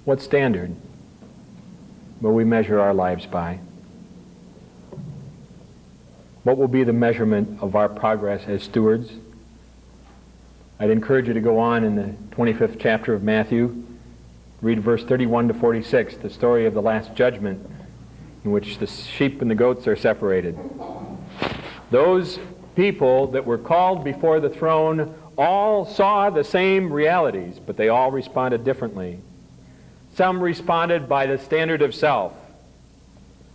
What standard will we measure our lives by? What will be the measurement of our progress as stewards? I'd encourage you to go on in the 25th chapter of Matthew, read verse 31 to 46, the story of the Last Judgment, in which the sheep and the goats are separated. Those people that were called before the throne all saw the same realities, but they all responded differently. Some responded by the standard of self.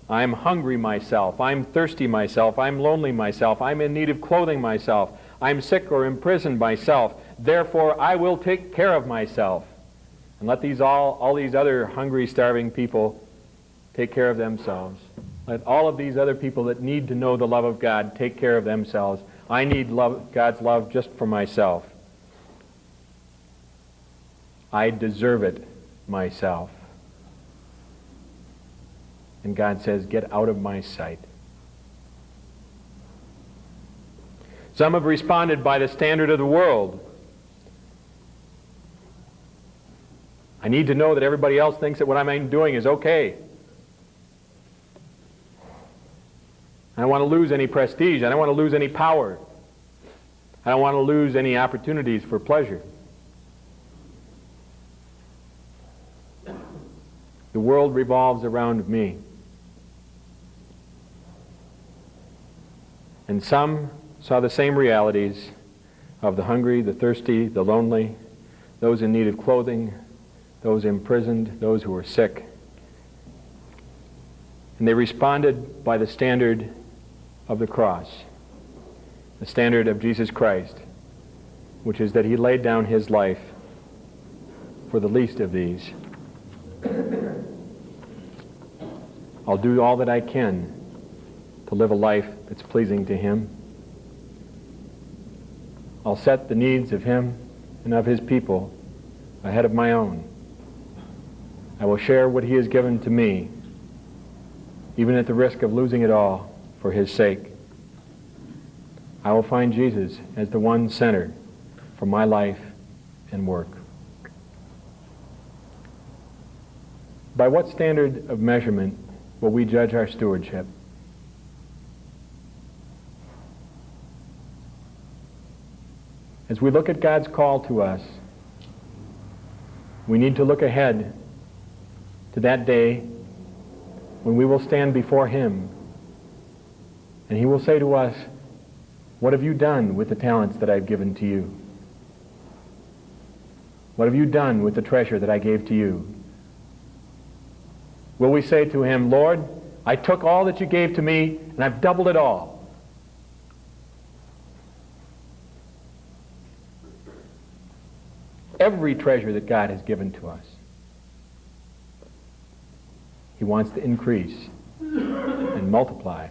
I'm hungry myself, I'm thirsty myself, I'm lonely myself, I'm in need of clothing myself, I'm sick or imprisoned myself, therefore I will take care of myself. And let all these other hungry, starving people take care of themselves. Let all of these other people that need to know the love of God take care of themselves. I need God's love just for myself. I deserve it myself. And God says, get out of my sight. Some have responded by the standard of the world. I need to know that everybody else thinks that what I'm doing is okay. I don't want to lose any prestige. I don't want to lose any power. I don't want to lose any opportunities for pleasure. The world revolves around me. And some saw the same realities of the hungry, the thirsty, the lonely, those in need of clothing, those imprisoned, those who were sick. And they responded by the standard of the cross, the standard of Jesus Christ, which is that he laid down his life for the least of these. I'll do all that I can to live a life that's pleasing to him. I'll set the needs of him and of his people ahead of my own. I will share what he has given to me, even at the risk of losing it all for his sake. I will find Jesus as the one center for my life and work. By what standard of measurement will we judge our stewardship? As we look at God's call to us, we need to look ahead to that day when we will stand before him and he will say to us, what have you done with the talents that I've given to you? What have you done with the treasure that I gave to you? Will we say to him, Lord, I took all that you gave to me and I've doubled it all. Every treasure that God has given to us, he wants to increase and multiply.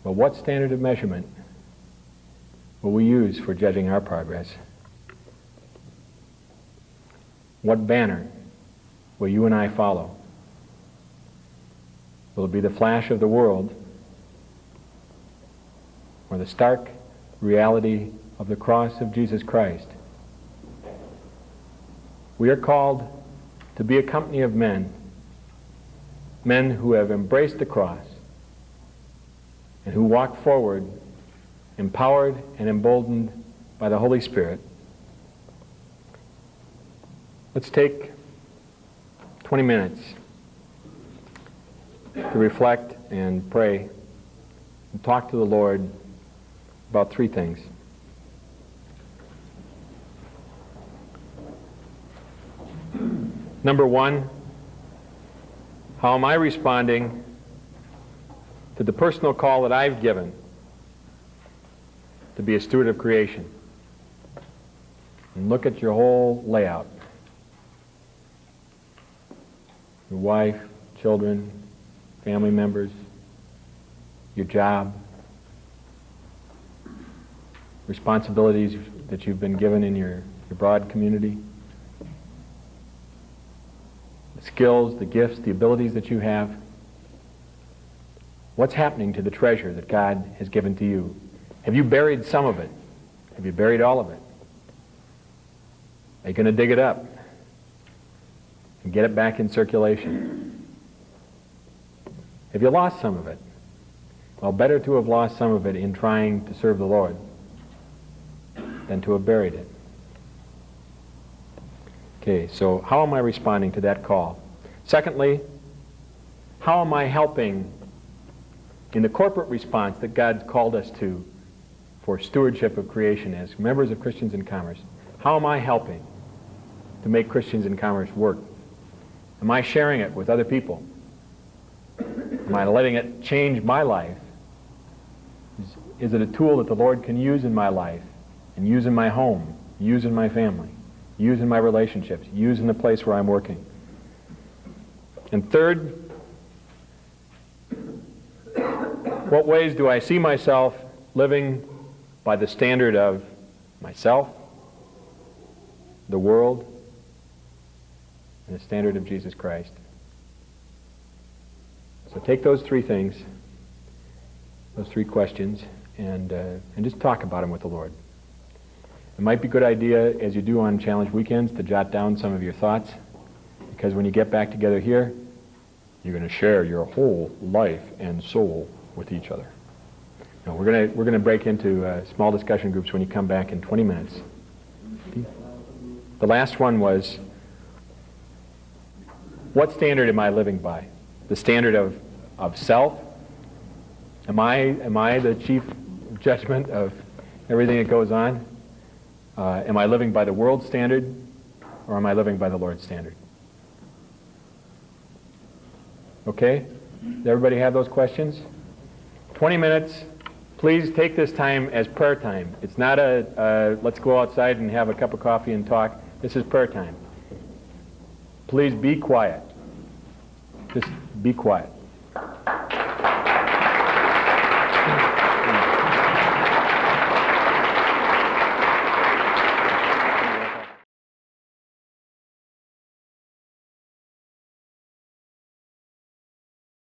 But what standard of measurement will we use for judging our progress? What banner will you and I follow? Will it be the flash of the world or the stark reality of the cross of Jesus Christ? We are called to be a company of men who have embraced the cross and who walk forward empowered and emboldened by the Holy Spirit. Let's take 20 minutes to reflect and pray and talk to the Lord about three things. Number one, how am I responding to the personal call that I've given to be a steward of creation? And look at your whole layout. Your wife, children, family members, your job, responsibilities that you've been given in your broad community, the skills, the gifts, the abilities that you have. What's happening to the treasure that God has given to you? Have you buried some of it? Have you buried all of it? Are you going to dig it up? and get it back in circulation. Have you lost some of it? Well, better to have lost some of it in trying to serve the Lord than to have buried it. Okay, so how am I responding to that call? Secondly, how am I helping in the corporate response that God's called us to for stewardship of creation as members of Christians in Commerce? How am I helping to make Christians in Commerce work? Am I sharing it with other people? Am I letting it change my life? Is it a tool that the Lord can use in my life and use in my home, use in my family, use in my relationships, use in the place where I'm working? And third, what ways do I see myself living by the standard of myself, the world, and the standard of Jesus Christ? So take those three things, those three questions, and just talk about them with the Lord. It might be a good idea, as you do on Challenge Weekends, to jot down some of your thoughts, because when you get back together here, you're going to share your whole life and soul with each other. Now, we're going to break into small discussion groups when you come back in 20 minutes. The last one was, what standard am I living by? The standard of self? Am I the chief judgment of everything that goes on? Am I living by the world's standard, or am I living by the Lord's standard? Okay? Does everybody have those questions? 20 minutes. Please take this time as prayer time. It's not a let's go outside and have a cup of coffee and talk. This is prayer time. Please be quiet. Just be quiet.